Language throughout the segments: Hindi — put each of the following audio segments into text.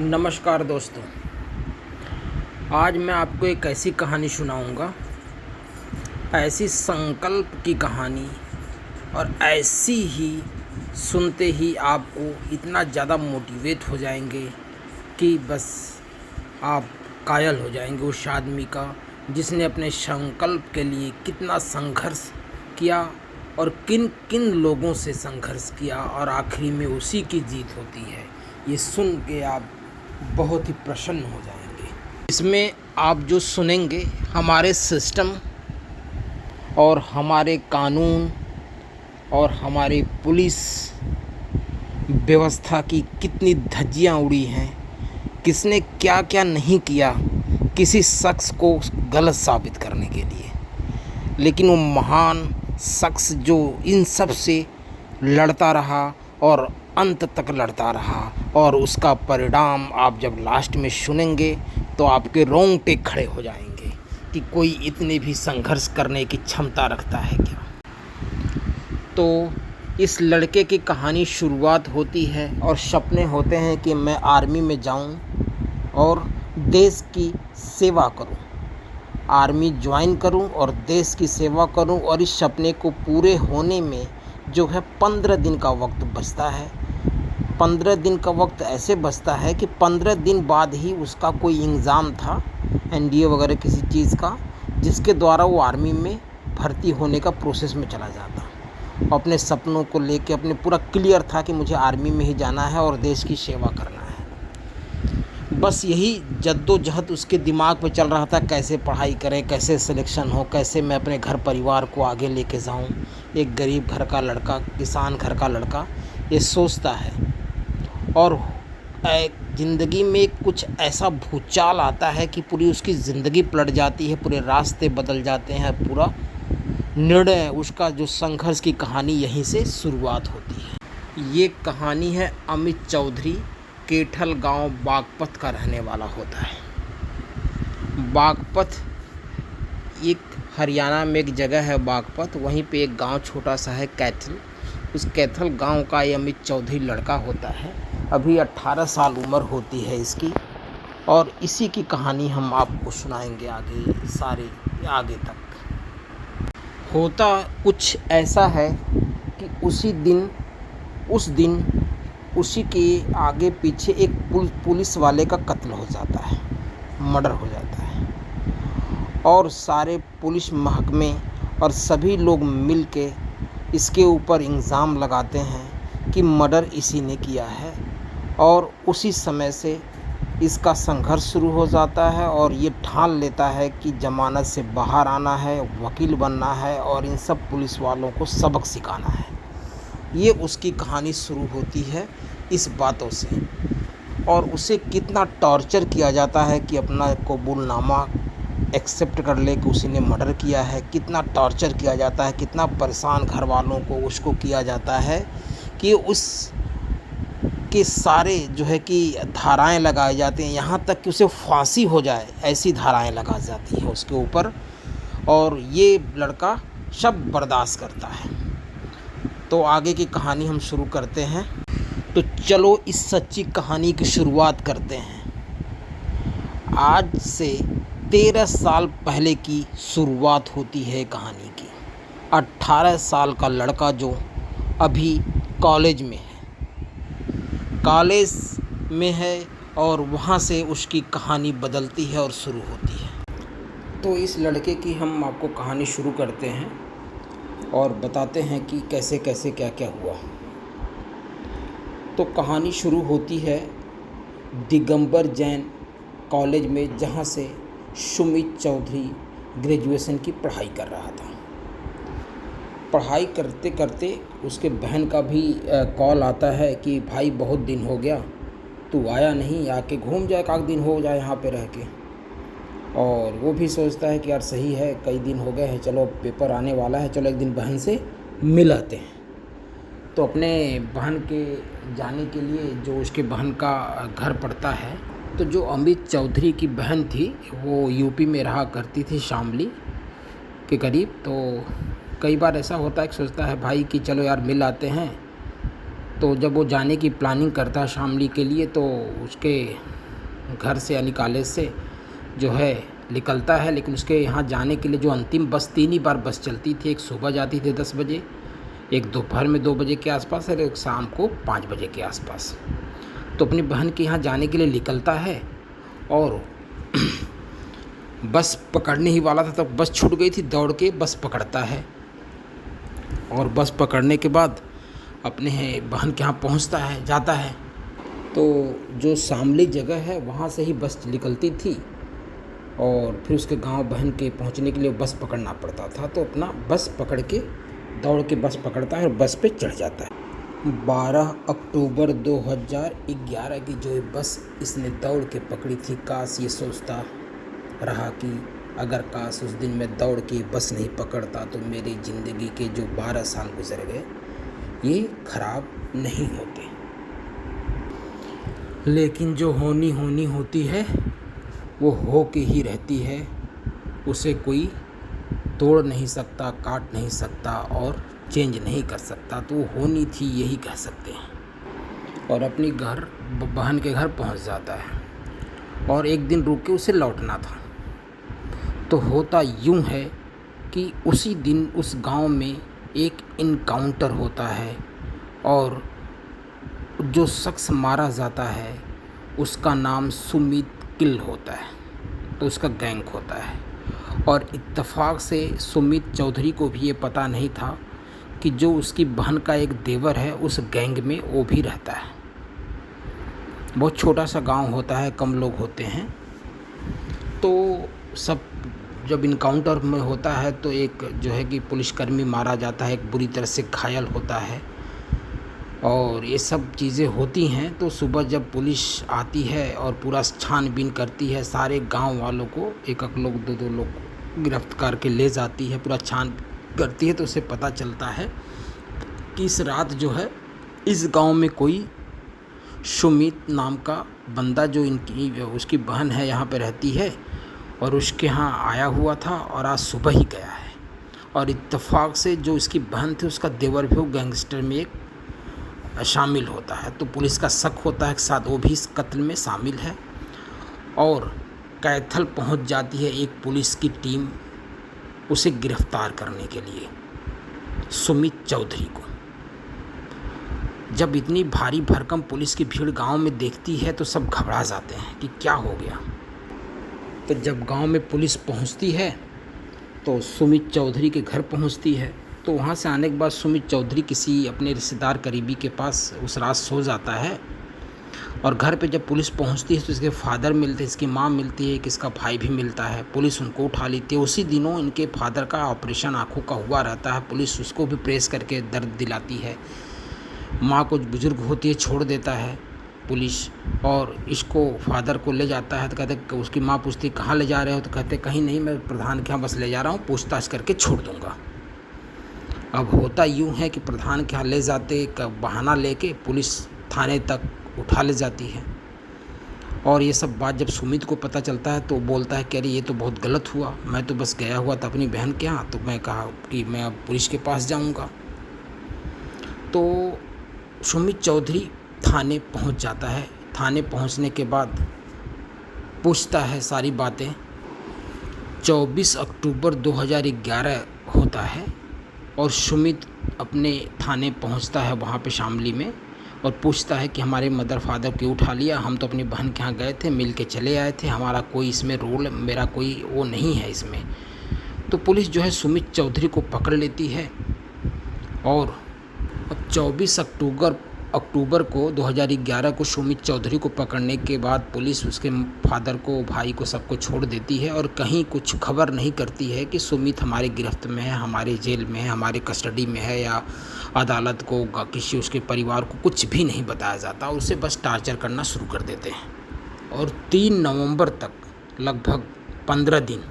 नमस्कार दोस्तों। आज मैं आपको एक ऐसी कहानी सुनाऊंगा, ऐसी संकल्प की कहानी, और ऐसी ही सुनते ही आपको इतना ज़्यादा मोटिवेट हो जाएंगे कि बस आप कायल हो जाएंगे उस आदमी का जिसने अपने संकल्प के लिए कितना संघर्ष किया और किन किन लोगों से संघर्ष किया और आखिरी में उसी की जीत होती है। ये सुन के आप बहुत ही प्रसन्न हो जाएंगे। इसमें आप जो सुनेंगे हमारे सिस्टम और हमारे कानून और हमारे पुलिस व्यवस्था की कितनी धज्जियां उड़ी हैं, किसने क्या क्या नहीं किया किसी शख्स को गलत साबित करने के लिए, लेकिन वो महान शख्स जो इन सब से लड़ता रहा और अंत तक लड़ता रहा, और उसका परिणाम आप जब लास्ट में सुनेंगे तो आपके रोंगटे खड़े हो जाएंगे कि कोई इतने भी संघर्ष करने की क्षमता रखता है क्या। तो इस लड़के की कहानी शुरुआत होती है और सपने होते हैं कि मैं आर्मी में जाऊं और देश की सेवा करूं, आर्मी ज्वाइन करूं और देश की सेवा करूं। और इस सपने को पूरे होने में जो है 15 दिन का वक्त बचता है। 15 दिन का वक्त ऐसे बचता है कि 15 दिन बाद ही उसका कोई एग्ज़ाम था, एनडीए वगैरह किसी चीज़ का, जिसके द्वारा वो आर्मी में भर्ती होने का प्रोसेस में चला जाता। अपने सपनों को लेके अपने पूरा क्लियर था कि मुझे आर्मी में ही जाना है और देश की सेवा करना है। बस यही जद्दोजहद उसके दिमाग में चल रहा था, कैसे पढ़ाई करें, कैसे सिलेक्शन हो, कैसे मैं अपने घर परिवार को आगे लेके जाऊं। एक गरीब घर का लड़का, किसान घर का लड़का ये सोचता है, और ज़िंदगी में कुछ ऐसा भूचाल आता है कि पूरी उसकी ज़िंदगी पलट जाती है, पूरे रास्ते बदल जाते हैं, पूरा निर्णय उसका जो संघर्ष की कहानी यहीं से शुरुआत होती है। ये कहानी है अमित चौधरी, केठल गांव बागपत का रहने वाला होता है। बागपत एक हरियाणा में एक जगह है बागपत, वहीं पे एक गांव छोटा सा है कैथल। उस कैथल गांव का ये अमित चौधरी लड़का होता है। अभी 18 साल उम्र होती है इसकी, और इसी की कहानी हम आपको सुनाएंगे आगे, सारे आगे तक। होता कुछ ऐसा है कि उस दिन उसी के आगे पीछे एक पुलिस वाले का कत्ल हो जाता है, मर्डर हो जाता है, और सारे पुलिस महकमे और सभी लोग मिल के इसके ऊपर इल्ज़ाम लगाते हैं कि मर्डर इसी ने किया है। और उसी समय से इसका संघर्ष शुरू हो जाता है और ये ठान लेता है कि ज़मानत से बाहर आना है, वकील बनना है और इन सब पुलिस वालों को सबक सिखाना है। ये उसकी कहानी शुरू होती है इस बातों से, और उसे कितना टॉर्चर किया जाता है कि अपना कबूलनामा एक्सेप्ट कर ले कि उसी ने मर्डर किया है। कितना टॉर्चर किया जाता है, कितना परेशान घर वालों को उसको किया जाता है कि उस के सारे जो है कि धाराएं लगाए जाते हैं, यहाँ तक कि उसे फांसी हो जाए ऐसी धाराएं लगा जाती है उसके ऊपर, और ये लड़का सब बर्दाश्त करता है। तो आगे की कहानी हम शुरू करते हैं। तो चलो इस सच्ची कहानी की शुरुआत करते हैं। आज से 13 साल पहले की शुरुआत होती है कहानी की। 18 साल का लड़का जो अभी कॉलेज में है और वहाँ से उसकी कहानी बदलती है और शुरू होती है। तो इस लड़के की हम आपको कहानी शुरू करते हैं और बताते हैं कि कैसे कैसे क्या क्या हुआ। तो कहानी शुरू होती है दिगंबर जैन कॉलेज में, जहाँ से सुमित चौधरी ग्रेजुएशन की पढ़ाई कर रहा था। पढ़ाई करते करते उसके बहन का भी कॉल आता है कि भाई बहुत दिन हो गया, तू आया नहीं, आके घूम जाए, एक दिन हो जाए यहाँ पे रह के। और वो भी सोचता है कि यार सही है, कई दिन हो गए हैं, चलो पेपर आने वाला है, चलो एक दिन बहन से मिल आते हैं। तो अपने बहन के जाने के लिए, जो उसके बहन का घर पड़ता है, तो जो अमित चौधरी की बहन थी वो यूपी में रहा करती थी, शामली के करीब। तो कई बार ऐसा होता है कि सोचता है भाई कि चलो यार मिल आते हैं, तो जब वो जाने की प्लानिंग करता है शामली के लिए, तो उसके घर से यानी कॉलेज से जो है निकलता है, लेकिन उसके यहाँ जाने के लिए जो अंतिम बस 3 ही बार बस चलती थी। एक सुबह जाती थी 10 बजे, एक दोपहर में 2 बजे के आसपास और एक शाम को 5 बजे के आसपास। तो अपनी बहन के यहाँ जाने के लिए निकलता है और बस पकड़ने ही वाला था, तब बस छूट गई थी। दौड़ के बस पकड़ता है और बस पकड़ने के बाद अपने बहन के यहाँ पहुँचता है, जाता है। तो जो शामली जगह है वहाँ से ही बस निकलती थी और फिर उसके गांव बहन के पहुँचने के लिए बस पकड़ना पड़ता था। तो अपना बस पकड़ के दौड़ के बस पकड़ता है और बस पे चढ़ जाता है। 12 अक्टूबर 2011 की जो ये बस इसने दौड़ के पकड़ी थी, काश ये सोचता रहा कि अगर काश उस दिन मैं दौड़ के बस नहीं पकड़ता तो मेरी ज़िंदगी के जो 12 साल गुजर गए ये ख़राब नहीं होते। लेकिन जो होनी होती है वो हो के ही रहती है, उसे कोई तोड़ नहीं सकता, काट नहीं सकता और चेंज नहीं कर सकता। तो वो होनी थी, यही कह सकते हैं। और अपनी बहन के घर पहुंच जाता है और एक दिन रुक के उसे लौटना था। तो होता यूं है कि उसी दिन उस गांव में एक इनकाउंटर होता है और जो शख्स मारा जाता है उसका नाम सुमित किल होता है। तो उसका गैंग होता है और इत्तेफाक से सुमित चौधरी को भी ये पता नहीं था कि जो उसकी बहन का एक देवर है उस गैंग में वो भी रहता है। बहुत छोटा सा गांव होता है, कम लोग होते हैं। तो सब जब इनकाउंटर में होता है तो एक जो है कि पुलिसकर्मी मारा जाता है, एक बुरी तरह से घायल होता है और ये सब चीज़ें होती हैं। तो सुबह जब पुलिस आती है और पूरा छानबीन करती है, सारे गांव वालों को एक लोग दो लोग गिरफ्तार के ले जाती है, पूरा छान करती है। तो उसे पता चलता है कि इस रात जो है इस गांव में कोई सुमित नाम का बंदा, जो उसकी बहन है यहाँ पे रहती है और उसके यहाँ आया हुआ था और आज सुबह ही गया है। और इत्तेफाक से जो उसकी बहन थी उसका देवर भी वो गैंगस्टर में एक शामिल होता है। तो पुलिस का शक होता है कि साथ वो भी इस कत्ल में शामिल है और कैथल पहुंच जाती है एक पुलिस की टीम उसे गिरफ्तार करने के लिए, सुमित चौधरी को। जब इतनी भारी भरकम पुलिस की भीड़ गांव में देखती है तो सब घबरा जाते हैं कि क्या हो गया। तो जब गांव में पुलिस पहुंचती है तो सुमित चौधरी के घर पहुंचती है। तो वहाँ से आने के बाद सुमित चौधरी किसी अपने रिश्तेदार करीबी के पास उस रात सो जाता है और घर पे जब पुलिस पहुँचती है तो इसके फादर मिलते हैं, इसकी माँ मिलती है, इसका भाई भी मिलता है। पुलिस उनको उठा लेती है। उसी दिनों इनके फादर का ऑपरेशन आँखों का हुआ रहता है। पुलिस उसको भी प्रेस करके दर्द दिलाती है। माँ कुछ बुजुर्ग होती है, छोड़ देता है पुलिस और इसको फादर को ले जाता है। तो कहते, उसकी माँ पूछती कहाँ ले जा रहे हो? तो कहते कहीं नहीं, मैं प्रधान के यहाँ बस ले जा रहा हूँ, पूछताछ करके छोड़ दूँगा। अब होता यूँ है कि प्रधान के यहाँ ले जाते का बहाना लेके पुलिस थाने तक उठा ले जाती है। और ये सब बात जब सुमित को पता चलता है तो बोलता है कि अरे ये तो बहुत गलत हुआ, मैं तो बस गया हुआ था अपनी बहन के यहाँ, तो मैं कहा कि मैं अब पुलिस के पास जाऊँगा। तो सुमित चौधरी थाने पहुँच जाता है। थाने पहुँचने के बाद पूछता है सारी बातें। 24 अक्टूबर 2011 होता है और सुमित अपने थाने पहुंचता है वहाँ पे शामली में और पूछता है कि हमारे मदर फादर क्यों उठा लिया, हम तो अपनी बहन के यहाँ गए थे, मिल के चले आए थे, हमारा कोई इसमें रोल, मेरा कोई वो नहीं है इसमें। तो पुलिस जो है सुमित चौधरी को पकड़ लेती है और 24 अक्टूबर को 2011 को सुमित चौधरी को पकड़ने के बाद पुलिस उसके फादर को, भाई को, सबको छोड़ देती है और कहीं कुछ खबर नहीं करती है कि सुमित हमारे गिरफ्त में है, हमारे जेल में है, हमारे कस्टडी में है, या अदालत को, किसी उसके परिवार को कुछ भी नहीं बताया जाता। उसे बस टार्चर करना शुरू कर देते हैं। और 3 नवंबर तक लगभग 15 दिन,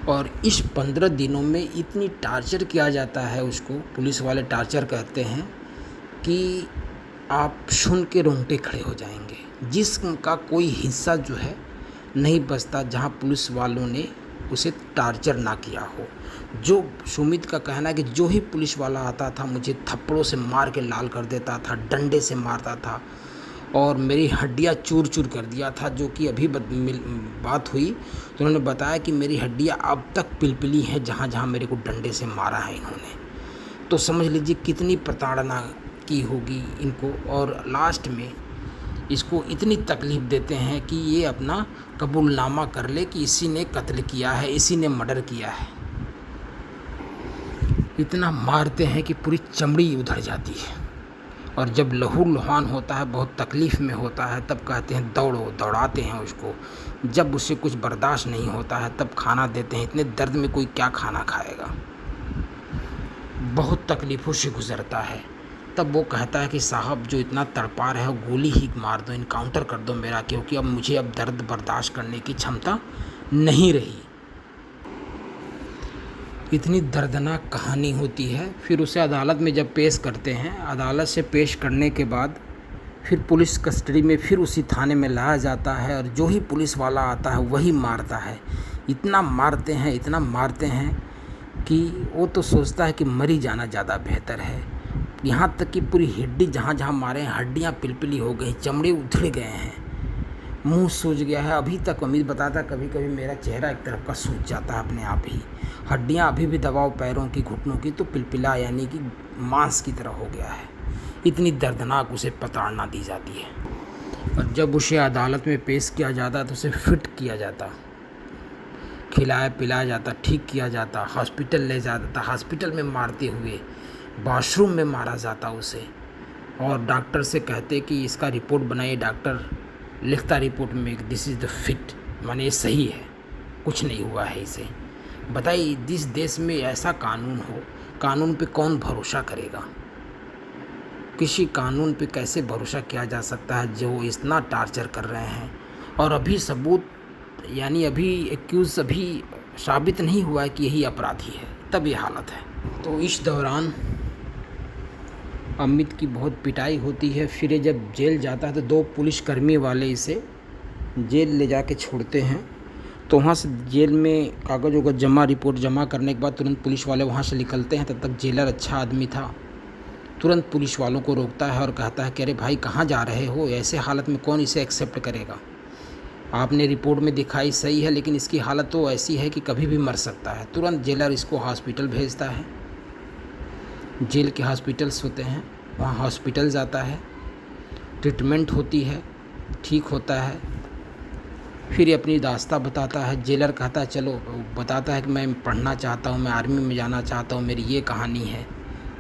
और इस 15 दिनों में इतनी टार्चर किया जाता है उसको, पुलिस वाले टार्चर कहते हैं कि आप सुन के रोंगटे खड़े हो जाएंगे। जिस्म का कोई हिस्सा जो है नहीं बचता जहां पुलिस वालों ने उसे टार्चर ना किया हो। जो सुमित का कहना है कि जो ही पुलिस वाला आता था मुझे थप्पड़ों से मार के लाल कर देता था, डंडे से मारता था और मेरी हड्डियाँ चूर चूर कर दिया था। जो कि अभी बात हुई तो उन्होंने बताया कि मेरी हड्डियाँ अब तक पिलपिली हैं जहाँ जहाँ मेरे को डंडे से मारा है इन्होंने। तो समझ लीजिए कितनी प्रताड़ना की होगी इनको, और लास्ट में इसको इतनी तकलीफ़ देते हैं कि ये अपना कबूलनामा कर ले कि इसी ने कत्ल किया है, इसी ने मर्डर किया है। इतना मारते हैं कि पूरी चमड़ी उधड़ जाती है, और जब लहू लुहान होता है, बहुत तकलीफ़ में होता है, तब कहते हैं दौड़ो, दौड़ाते हैं उसको। जब उसे कुछ बर्दाश्त नहीं होता है तब खाना देते हैं। इतने दर्द में कोई क्या खाना खाएगा, बहुत तकलीफ़ों से गुज़रता है। तब वो कहता है कि साहब जो इतना तड़पा रहे हो गोली ही मार दो, इनकाउंटर कर दो मेरा, क्योंकि अब मुझे दर्द बर्दाश्त करने की क्षमता नहीं रही। इतनी दर्दनाक कहानी होती है। फिर उसे अदालत में जब पेश करते हैं, अदालत से पेश करने के बाद फिर पुलिस कस्टडी में फिर उसी थाने में लाया जाता है, और जो ही पुलिस वाला आता है वही मारता है। इतना मारते हैं, इतना मारते हैं कि वो तो सोचता है कि मर ही जाना ज़्यादा बेहतर है। यहाँ तक कि पूरी हड्डी जहाँ जहाँ मारे हैं हड्डियाँ पिलपिली हो गई, चमड़े उधड़ गए हैं, मुंह सूज गया है। अभी तक अमित बताता कभी कभी मेरा चेहरा एक तरफ का सूज जाता है अपने आप ही। हड्डियाँ अभी भी दबाओ पैरों की, घुटनों की, तो पिलपिला यानी कि मांस की तरह हो गया है। इतनी दर्दनाक उसे प्रताड़ना दी जाती है। और जब उसे अदालत में पेश किया जाता तो उसे फिट किया जाता, खिलाया पिलाया जाता, ठीक किया जाता, हॉस्पिटल ले जाता था। हॉस्पिटल में मारते हुए वॉशरूम में मारा जाता उसे, और डॉक्टर से कहते कि इसका रिपोर्ट बनाइए। डॉक्टर लिखता रिपोर्ट में दिस इज़ द फिट, माने ये सही है, कुछ नहीं हुआ है इसे। बताइए जिस देश में ऐसा कानून हो, कानून पे कौन भरोसा करेगा? किसी कानून पे कैसे भरोसा किया जा सकता है जो इतना टार्चर कर रहे हैं, और अभी सबूत यानी अभी एक्यूज़ अभी साबित नहीं हुआ है कि यही अपराधी है, तब ये हालत है। तो इस दौरान अमित की बहुत पिटाई होती है। फिर ये जब जेल जाता है तो दो पुलिसकर्मी वाले इसे जेल ले जाके छोड़ते हैं। तो वहाँ से जेल में कागज़ वगैरह जमा, रिपोर्ट जमा करने के बाद तुरंत पुलिस वाले वहाँ से निकलते हैं। तब तक जेलर अच्छा आदमी था, तुरंत पुलिस वालों को रोकता है और कहता है कि अरे भाई कहाँ जा रहे हो, ऐसे हालत में कौन इसे एक्सेप्ट करेगा? आपने रिपोर्ट में दिखाई सही है, लेकिन इसकी हालत तो ऐसी है कि कभी भी मर सकता है। तुरंत जेलर इसको हॉस्पिटल भेजता है। जेल के हॉस्पिटल्स होते हैं, वहाँ हॉस्पिटल जाता है, ट्रीटमेंट होती है, ठीक होता है। फिर ये अपनी दास्ता बताता है। जेलर कहता है चलो, बताता है कि मैं पढ़ना चाहता हूँ, मैं आर्मी में जाना चाहता हूँ, मेरी ये कहानी है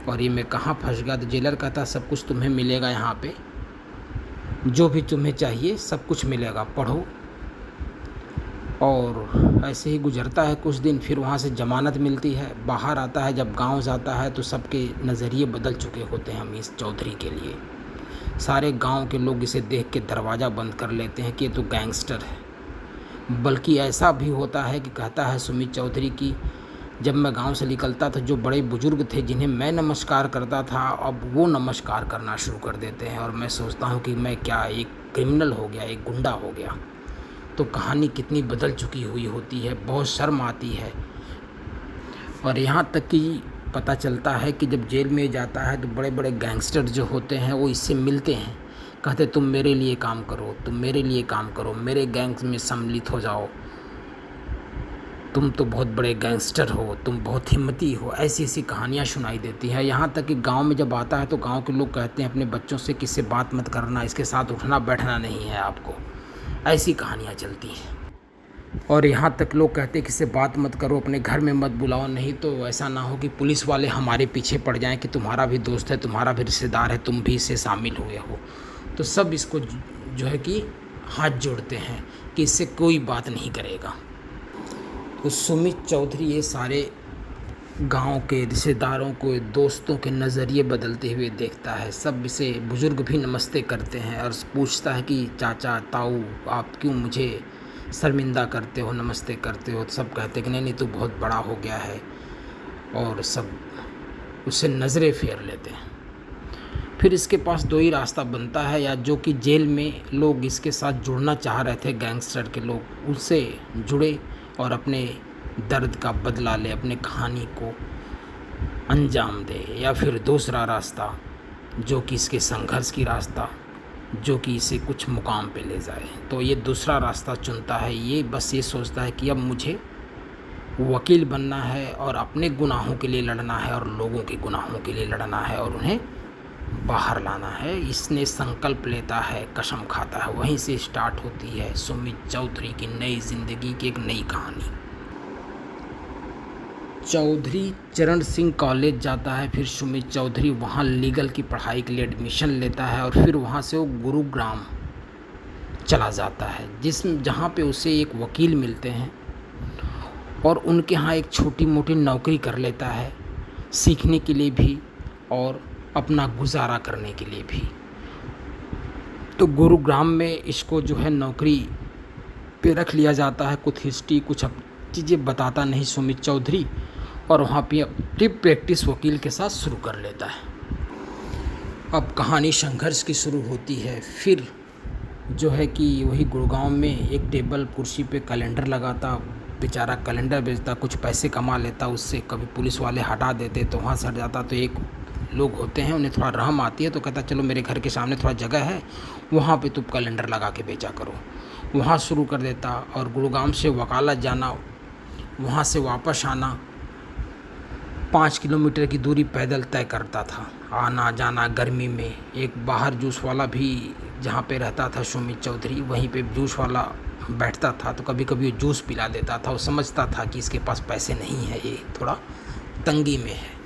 और ये मैं कहाँ फंस गया। तो जेलर कहता है सब कुछ तुम्हें मिलेगा यहाँ पे, जो भी तुम्हें चाहिए सब कुछ मिलेगा, पढ़ो। और ऐसे ही गुजरता है कुछ दिन। फिर वहाँ से ज़मानत मिलती है, बाहर आता है। जब गांव जाता है तो सबके नज़रिए बदल चुके होते हैं अमीश चौधरी के लिए। सारे गांव के लोग इसे देख के दरवाज़ा बंद कर लेते हैं कि ये तो गैंगस्टर है। बल्कि ऐसा भी होता है कि कहता है सुमित चौधरी की जब मैं गांव से निकलता था जो बड़े बुजुर्ग थे जिन्हें मैं नमस्कार करता था, अब वो नमस्कार करना शुरू कर देते हैं, और मैं सोचता हूँ कि मैं क्या एक क्रिमिनल हो गया, एक गुंडा हो गया। तो कहानी कितनी बदल चुकी हुई होती है, बहुत शर्म आती है। और यहाँ तक कि पता चलता है कि जब जेल में जाता है तो बड़े बड़े गैंगस्टर जो होते हैं वो इससे मिलते हैं, कहते तुम मेरे लिए काम करो, तुम मेरे लिए काम करो, मेरे गैंग्स में सम्मिलित हो जाओ, तुम तो बहुत बड़े गैंगस्टर हो, तुम बहुत हिम्मती हो। ऐसी ऐसी कहानियाँ सुनाई देती हैं। यहाँ तक कि गांव में जब आता है तो गांव के लोग कहते हैं अपने बच्चों से कि इससे बात मत करना, इसके साथ उठना बैठना नहीं है आपको। ऐसी कहानियाँ चलती हैं। और यहाँ तक लोग कहते हैं कि इससे बात मत करो, अपने घर में मत बुलाओ, नहीं तो ऐसा ना हो कि पुलिस वाले हमारे पीछे पड़ जाएं कि तुम्हारा भी दोस्त है, तुम्हारा भी रिश्तेदार है, तुम भी इससे शामिल हुए हो। तो सब इसको जो है कि हाथ जोड़ते हैं कि इससे कोई बात नहीं करेगा। तो सुमित चौधरी ये सारे गांव के रिश्तेदारों को, दोस्तों के नज़रिए बदलते हुए देखता है। सब इसे बुज़ुर्ग भी नमस्ते करते हैं और पूछता है कि चाचा ताऊ आप क्यों मुझे शर्मिंदा करते हो, नमस्ते करते हो। तो सब कहते हैं कि नहीं तू बहुत बड़ा हो गया है, और सब उससे नज़रें फेर लेते हैं। फिर इसके पास दो ही रास्ता बनता है, या जो कि जेल में लोग इसके साथ जुड़ना चाह रहे थे, गैंगस्टर के लोग, उससे जुड़े और अपने दर्द का बदला ले, अपने कहानी को अंजाम दे, या फिर दूसरा रास्ता जो कि इसके संघर्ष की रास्ता, जो कि इसे कुछ मुकाम पे ले जाए। तो ये दूसरा रास्ता चुनता है। ये बस ये सोचता है कि अब मुझे वकील बनना है और अपने गुनाहों के लिए लड़ना है और लोगों के गुनाहों के लिए लड़ना है और उन्हें बाहर लाना है। इसने संकल्प लेता है, कसम खाता है। वहीं से स्टार्ट होती है सुमित चौधरी की नई ज़िंदगी की एक नई कहानी। चौधरी चरण सिंह कॉलेज जाता है। फिर सुमित चौधरी वहाँ लीगल की पढ़ाई के लिए एडमिशन लेता है और फिर वहाँ से वो गुरुग्राम चला जाता है, जहाँ पे उसे एक वकील मिलते हैं और उनके यहाँ एक छोटी मोटी नौकरी कर लेता है, सीखने के लिए भी और अपना गुजारा करने के लिए भी। तो गुरुग्राम में इसको जो है नौकरी पे रख लिया जाता है। कुछ हिस्ट्री, कुछ चीज़ें बताता नहीं सुमित चौधरी, और वहाँ पे अपनी प्रैक्टिस वकील के साथ शुरू कर लेता है। अब कहानी संघर्ष की शुरू होती है। फिर जो है कि वही गुड़गांव में एक टेबल कुर्सी पे कैलेंडर लगाता, बेचारा कैलेंडर बेचता, कुछ पैसे कमा लेता उससे। कभी पुलिस वाले हटा देते तो वहाँ से हट जाता। तो एक लोग होते हैं, उन्हें थोड़ा रहम आती है, तो कहता चलो मेरे घर के सामने थोड़ा जगह है, वहाँ पे तुम कैलेंडर लगा के बेचा करो। वहाँ शुरू कर देता और गुड़गांव से वकालत जाना, वहाँ से वापस आना 5 किलोमीटर की दूरी पैदल तय करता था। आना जाना गर्मी में। एक बाहर जूस वाला भी जहाँ पे रहता था सुमित चौधरी, वहीं पे जूस वाला बैठता था, तो कभी कभी वो जूस पिला देता था। वो समझता था कि इसके पास पैसे नहीं है, ये थोड़ा तंगी में है।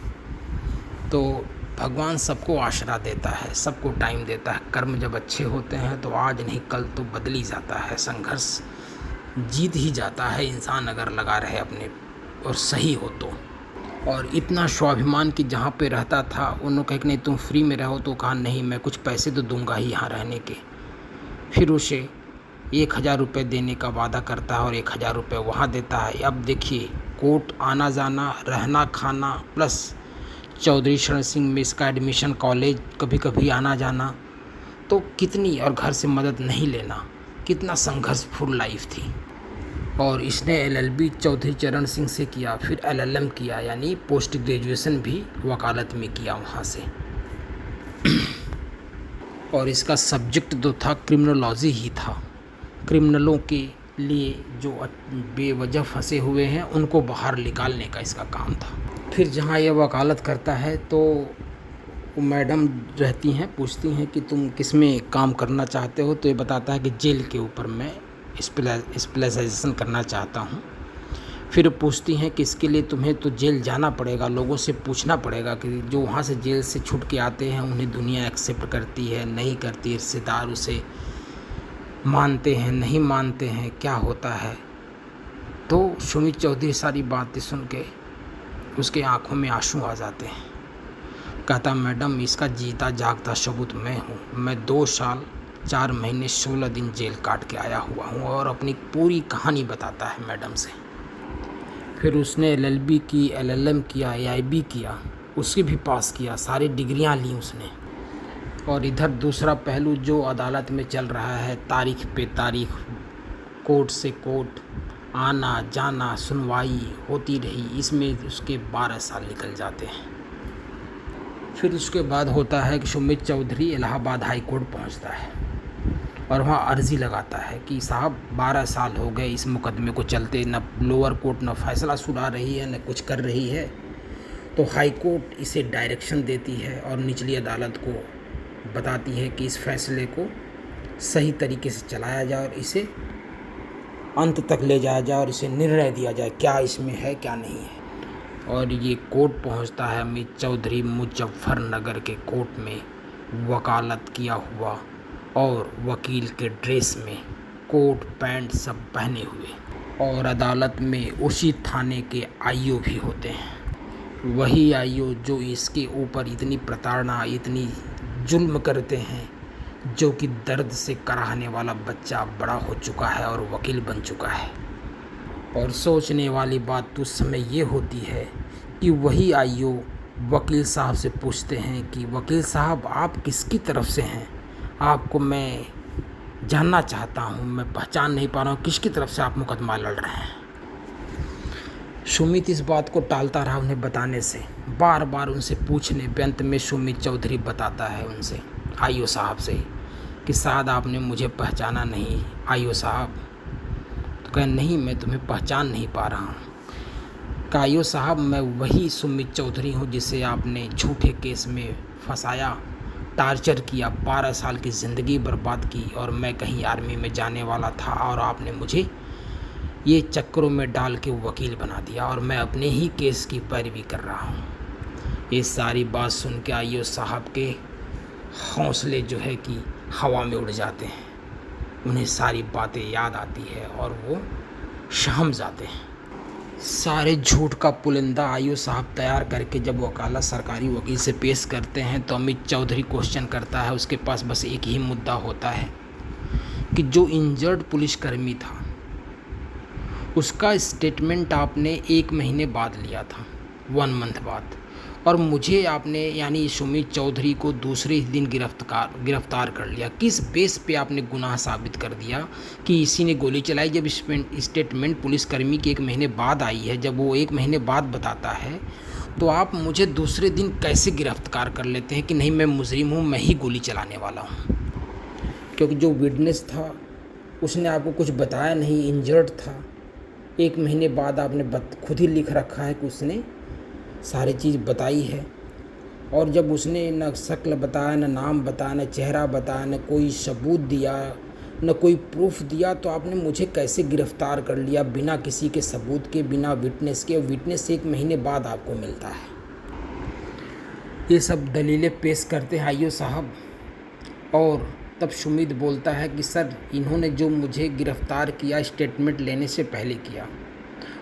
तो भगवान सबको आसरा देता है, सबको टाइम देता है। कर्म जब अच्छे होते हैं तो आज नहीं कल तो बदल ही जाता है। संघर्ष जीत ही जाता है इंसान अगर लगा रहे अपने और सही हो तो। और इतना स्वाभिमान कि जहाँ पे रहता था उन्होंने कहा कि नहीं तुम फ्री में रहो, तो कहा नहीं मैं कुछ पैसे तो दूंगा ही यहाँ रहने के। फिर उसे 1000 रुपये देने का वादा करता है और 1000 रुपये वहाँ देता है। अब देखिए कोर्ट आना जाना, रहना खाना, प्लस चौधरी चरण सिंह में इसका एडमिशन, कॉलेज कभी कभी आना जाना, तो कितनी, और घर से मदद नहीं लेना, कितना संघर्षपूर्ण लाइफ थी। और इसने LLB चौधरी चरण सिंह से किया, फिर LLM किया, यानी पोस्ट ग्रेजुएशन भी वकालत में किया वहाँ से। और इसका सब्जेक्ट जो था क्रिमिनोलॉजी ही था। क्रिमिनलों के लिए जो बेवजह फंसे हुए हैं उनको बाहर निकालने का इसका काम था। फिर जहाँ ये वकालत करता है तो मैडम रहती हैं, पूछती हैं कि तुम किस में काम करना चाहते हो, तो ये बताता है कि जेल के ऊपर मैं स्पेशलाइजेशन करना चाहता हूँ। फिर पूछती हैं कि इसके लिए तुम्हें तो जेल जाना पड़ेगा, लोगों से पूछना पड़ेगा कि जो वहाँ से जेल से छूट के आते हैं उन्हें दुनिया एक्सेप्ट करती है नहीं करती, रिश्तेदार उसे मानते हैं नहीं मानते हैं, क्या होता है। तो सुमित चौधरी सारी बातें सुन के उसके आंखों में आंसू आ जाते हैं। कहता मैडम इसका जीता जागता सबूत मैं हूँ। मैं 2 साल 4 महीने 16 दिन जेल काट के आया हुआ हूँ। और अपनी पूरी कहानी बताता है मैडम से। फिर उसने LLB की, LLM किया, AIB किया, उसकी भी पास किया, सारी डिग्रियाँ ली उसने। और इधर दूसरा पहलू जो अदालत में चल रहा है, तारीख पे तारीख, कोर्ट से कोर्ट आना जाना, सुनवाई होती रही, इसमें उसके 12 साल निकल जाते हैं। फिर उसके बाद होता है कि सुमित चौधरी इलाहाबाद हाई कोर्ट पहुंचता है और वहाँ अर्जी लगाता है कि साहब 12 साल हो गए इस मुकदमे को चलते, न लोअर कोर्ट न फैसला सुना रही है न कुछ कर रही है। तो हाई कोर्ट इसे डायरेक्शन देती है और निचली अदालत को बताती है कि इस फैसले को सही तरीके से चलाया जाए और इसे अंत तक ले जाया जाए और इसे निर्णय दिया जाए क्या इसमें है क्या नहीं है। और ये कोर्ट पहुंचता है अमित चौधरी मुजफ्फरनगर के कोर्ट में, वकालत किया हुआ और वकील के ड्रेस में, कोट पैंट सब पहने हुए। और अदालत में उसी थाने के आईओ भी होते हैं, वही आईओ जो इसके ऊपर इतनी प्रताड़ना, इतनी जुल्म करते हैं, जो कि दर्द से कराहने वाला बच्चा बड़ा हो चुका है और वकील बन चुका है। और सोचने वाली बात उस समय ये होती है कि वही आईओ वकील साहब से पूछते हैं कि वकील साहब आप किसकी तरफ से हैं, आपको मैं जानना चाहता हूँ, मैं पहचान नहीं पा रहा हूँ किसकी तरफ से आप मुकदमा लड़ रहे हैं। सुमित इस बात को टालता रहा उन्हें बताने से, बार बार उनसे पूछने पे अंत में सुमित चौधरी बताता है उनसे, आईओ साहब से, कि शायद आपने मुझे पहचाना नहीं आईओ साहब। तो कहे नहीं, मैं तुम्हें पहचान नहीं पा रहा हूँ। कहा आईओ साहब, मैं वही सुमित चौधरी हूँ जिसे आपने झूठे केस में फंसाया, टार्चर किया, 12 साल की ज़िंदगी बर्बाद की, और मैं कहीं आर्मी में जाने वाला था और आपने मुझे ये चक्करों में डाल के वकील बना दिया और मैं अपने ही केस की पैरवी कर रहा हूँ। ये सारी बात सुन के आईओ साहब के हौसले जो है कि हवा में उड़ जाते हैं। उन्हें सारी बातें याद आती है और वो सहम जाते हैं। सारे झूठ का पुलिंदा आईओ साहब तैयार करके जब वकालत सरकारी वकील से पेश करते हैं तो अमित चौधरी क्वेश्चन करता है। उसके पास बस एक ही मुद्दा होता है कि जो इंजर्ड पुलिसकर्मी था उसका स्टेटमेंट आपने 1 महीने बाद लिया था, 1 मंथ बाद, और मुझे आपने यानी सुमित चौधरी को दूसरे ही दिन गिरफ्तार कर लिया। किस बेस पे आपने गुनाह साबित कर दिया कि इसी ने गोली चलाई? जब स्टेटमेंट पुलिसकर्मी की 1 महीने बाद आई है, जब वो 1 महीने बाद बताता है, तो आप मुझे दूसरे दिन कैसे गिरफ्तार कर लेते हैं कि नहीं मैं मुजरिम हूँ, मैं ही गोली चलाने वाला हूँ? क्योंकि जो विटनेस था उसने आपको कुछ बताया नहीं, इंजर्ड था। 1 महीने बाद आपने खुद ही लिख रखा है कि उसने सारी चीज़ बताई है, और जब उसने न शक्ल बताया, न नाम बताया, न चेहरा बताया, न कोई सबूत दिया, न कोई प्रूफ दिया, तो आपने मुझे कैसे गिरफ्तार कर लिया बिना किसी के सबूत के, बिना विटनेस के? विटनेस 1 महीने बाद आपको मिलता है। ये सब दलीलें पेश करते हैं आईओ साहब, और तब सुमित बोलता है कि सर, इन्होंने जो मुझे गिरफ़्तार किया स्टेटमेंट लेने से पहले किया,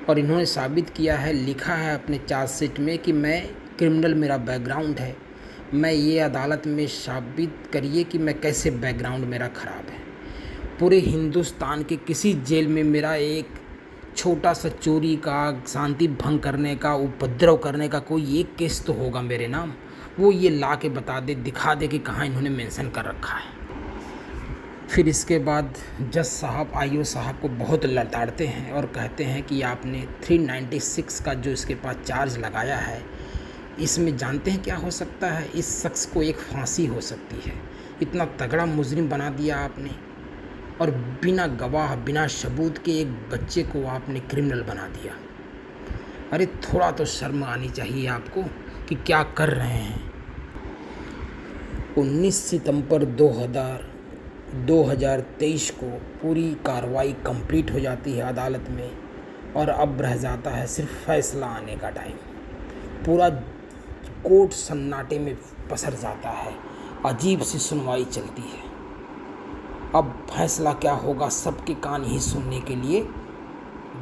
और इन्होंने साबित किया है, लिखा है अपने चार्जशीट में कि मैं क्रिमिनल, मेरा बैकग्राउंड है। मैं ये अदालत में साबित करिए कि मैं कैसे बैकग्राउंड मेरा ख़राब है। पूरे हिंदुस्तान के किसी जेल में मेरा एक छोटा सा चोरी का, शांति भंग करने का, उपद्रव करने का कोई एक केस तो होगा मेरे नाम। वो ये ला के बता दे, दिखा दे कि कहाँ इन्होंने मेंशन कर रखा है। फिर इसके बाद जज साहब आईओ साहब को बहुत लताड़ते हैं और कहते हैं कि आपने 396 का जो इसके पास चार्ज लगाया है, इसमें जानते हैं क्या हो सकता है? इस शख्स को एक फांसी हो सकती है। इतना तगड़ा मुजरिम बना दिया आपने, और बिना गवाह, बिना सबूत के एक बच्चे को आपने क्रिमिनल बना दिया। अरे थोड़ा तो शर्म आनी चाहिए आपको कि क्या कर रहे हैं। 19 सितंबर 2023 को पूरी कार्रवाई कंप्लीट हो जाती है अदालत में, और अब रह जाता है सिर्फ फैसला आने का टाइम। पूरा कोर्ट सन्नाटे में पसर जाता है, अजीब सी सुनवाई चलती है। अब फैसला क्या होगा, सबके कान ही सुनने के लिए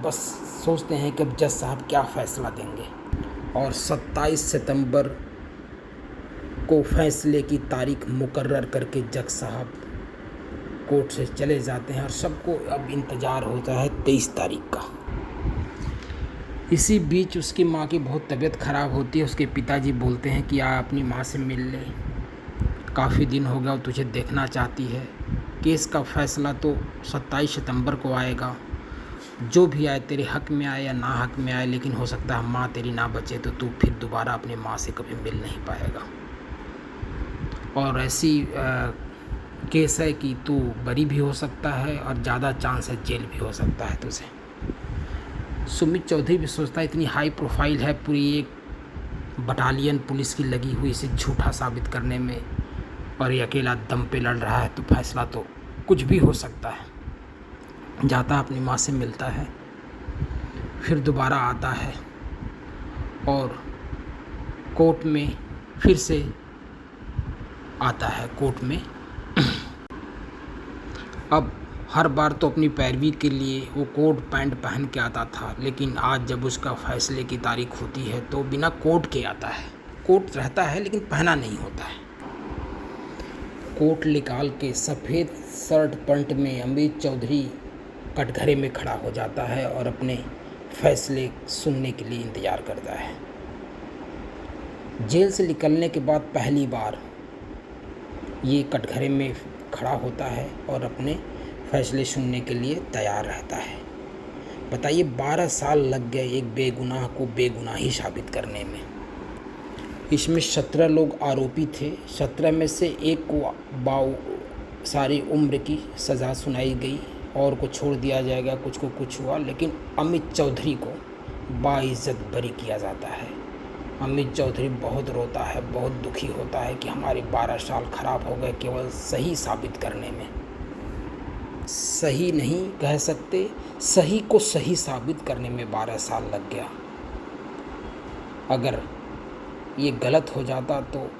बस सोचते हैं कि अब जज साहब क्या फ़ैसला देंगे। और 27 सितंबर को फैसले की तारीख मुकर्रर करके जज साहब कोर्ट से चले जाते हैं, और सबको अब इंतज़ार होता है 23 तारीख का। इसी बीच उसकी माँ की बहुत तबीयत ख़राब होती है। उसके पिताजी बोलते हैं कि आ अपनी माँ से मिल ले, काफ़ी दिन हो गया, तुझे देखना चाहती है। केस का फ़ैसला तो 27 सितंबर को आएगा। जो भी आए, तेरे हक़ में आए या ना हक़ में आए, लेकिन हो सकता है माँ तेरी ना बचे तो तू फिर दोबारा अपनी माँ से कभी मिल नहीं पाएगा। और ऐसी केस है कि तू बरी भी हो सकता है और ज़्यादा चांस है जेल भी हो सकता है तुझे। सुमित चौधरी भी सोचता है इतनी हाई प्रोफाइल है, पूरी एक बटालियन पुलिस की लगी हुई इसे झूठा साबित करने में, और ये अकेला दम पे लड़ रहा है, तो फैसला तो कुछ भी हो सकता है। जाता है अपनी माँ से मिलता है, फिर दोबारा आता है और कोर्ट में फिर से आता है। कोर्ट में अब हर बार तो अपनी पैरवी के लिए वो कोट पैंट पहन के आता था, लेकिन आज जब उसका फैसले की तारीख होती है तो बिना कोट के आता है। कोट रहता है लेकिन पहना नहीं होता है। कोट निकाल के सफ़ेद शर्ट पैंट में अमित चौधरी कटघरे में खड़ा हो जाता है और अपने फैसले सुनने के लिए इंतज़ार करता है। जेल से निकलने के बाद पहली बार ये कटघरे में खड़ा होता है और अपने फैसले सुनने के लिए तैयार रहता है। बताइए 12 साल लग गए एक बेगुनाह को बेगुनाही साबित करने में। इसमें 17 लोग आरोपी थे। 17 में से एक को सारी उम्र की सज़ा सुनाई गई और को छोड़ दिया जाएगा, कुछ को कुछ हुआ, लेकिन अमित चौधरी को बाइज्जत बरी किया जाता है। अमित चौधरी बहुत रोता है, बहुत दुखी होता है कि हमारे 12 साल खराब हो गए केवल सही साबित करने में। सही नहीं कह सकते, सही को सही साबित करने में 12 साल लग गया। अगर ये गलत हो जाता तो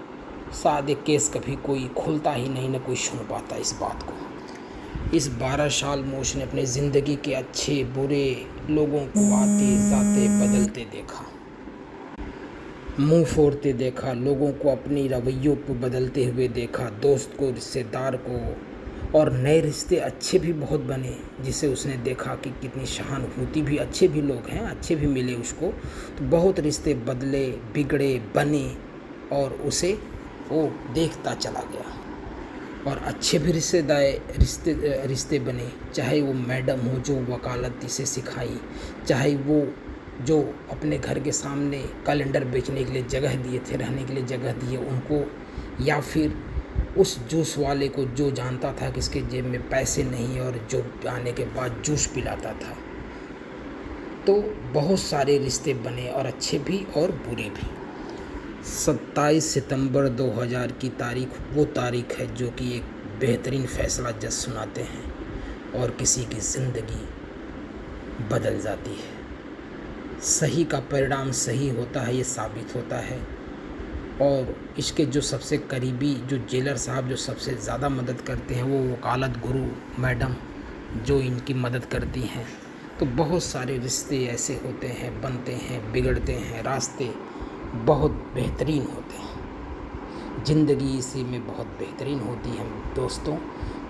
शायद ये केस कभी कोई खुलता ही नहीं, न कोई सुन पाता इस बात को। इस 12 साल में उसने अपने ज़िंदगी के अच्छे बुरे लोगों को आते जाते बदलते देखा, मुंह फोड़ते देखा, लोगों को अपनी रवैयों को बदलते हुए देखा, दोस्त को, रिश्तेदार को, और नए रिश्ते अच्छे भी बहुत बने, जिसे उसने देखा कि कितनी सहानुभूति भी, अच्छे भी लोग हैं, अच्छे भी मिले उसको। तो बहुत रिश्ते बदले, बिगड़े, बने और उसे वो देखता चला गया। और अच्छे भी रिश्ते बने, चाहे वो मैडम हो जो वकालती से सिखाई, चाहे वो जो अपने घर के सामने कैलेंडर बेचने के लिए जगह दिए थे, रहने के लिए जगह दिए उनको, या फिर उस जूस वाले को जो जानता था कि इसके जेब में पैसे नहीं और जो आने के बाद जूस पिलाता था। तो बहुत सारे रिश्ते बने, और अच्छे भी और बुरे भी। 27 सितंबर 2000 की तारीख वो तारीख है जो कि एक बेहतरीन फ़ैसला जज सुनाते हैं और किसी की ज़िंदगी बदल जाती है। सही का परिणाम सही होता है, ये साबित होता है। और इसके जो सबसे करीबी जो जेलर साहब जो सबसे ज़्यादा मदद करते हैं, वो वकालत गुरु मैडम जो इनकी मदद करती हैं। तो बहुत सारे रिश्ते ऐसे होते हैं, बनते हैं, बिगड़ते हैं, रास्ते बहुत बेहतरीन होते हैं। ज़िंदगी इसी में बहुत बेहतरीन होती है दोस्तों।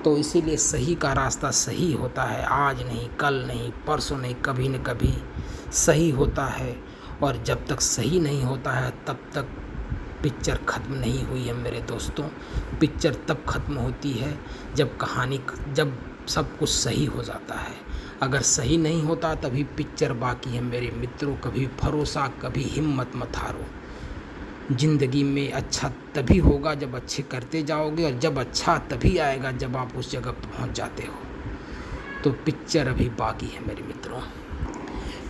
तो इसीलिए सही का रास्ता सही होता है, आज नहीं, कल नहीं, परसों नहीं, कभी न कभी सही होता है। और जब तक सही नहीं होता है तब तक पिक्चर ख़त्म नहीं हुई है मेरे दोस्तों। पिक्चर तब ख़त्म होती है जब सब कुछ सही हो जाता है। अगर सही नहीं होता तभी पिक्चर बाकी है मेरे मित्रों। कभी भरोसा, कभी हिम्मत मत हारो। ज़िंदगी में अच्छा तभी होगा जब अच्छे करते जाओगे, और जब अच्छा तभी आएगा जब आप उस जगह पहुंच जाते हो। तो पिक्चर अभी बाकी है मेरे मित्रों।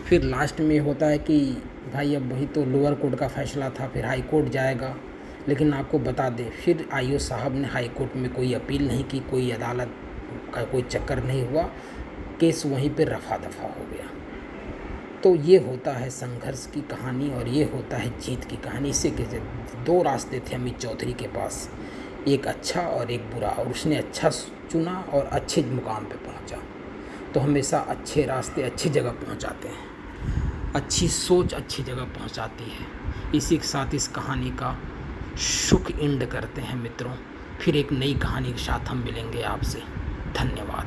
फिर लास्ट में होता है कि भाई अब वही तो लोअर कोर्ट का फैसला था, फिर हाई कोर्ट जाएगा। लेकिन आपको बता दें, फिर आईओ साहब ने हाई कोर्ट में कोई अपील नहीं की, कोई अदालत का कोई चक्कर नहीं हुआ, केस वहीं पे रफा दफा हो गया। तो ये होता है संघर्ष की कहानी, और ये होता है जीत की कहानी। इससे के 2 रास्ते थे अमित चौधरी के पास, एक अच्छा और एक बुरा, और उसने अच्छा चुना और अच्छे मुकाम पे पहुंचा। तो हमेशा अच्छे रास्ते अच्छी जगह पहुंचाते हैं, अच्छी सोच अच्छी जगह पहुंचाती है। इसी के साथ इस कहानी का शुभ एंड करते हैं मित्रों। फिर एक नई कहानी के साथ हम मिलेंगे आपसे। धन्यवाद।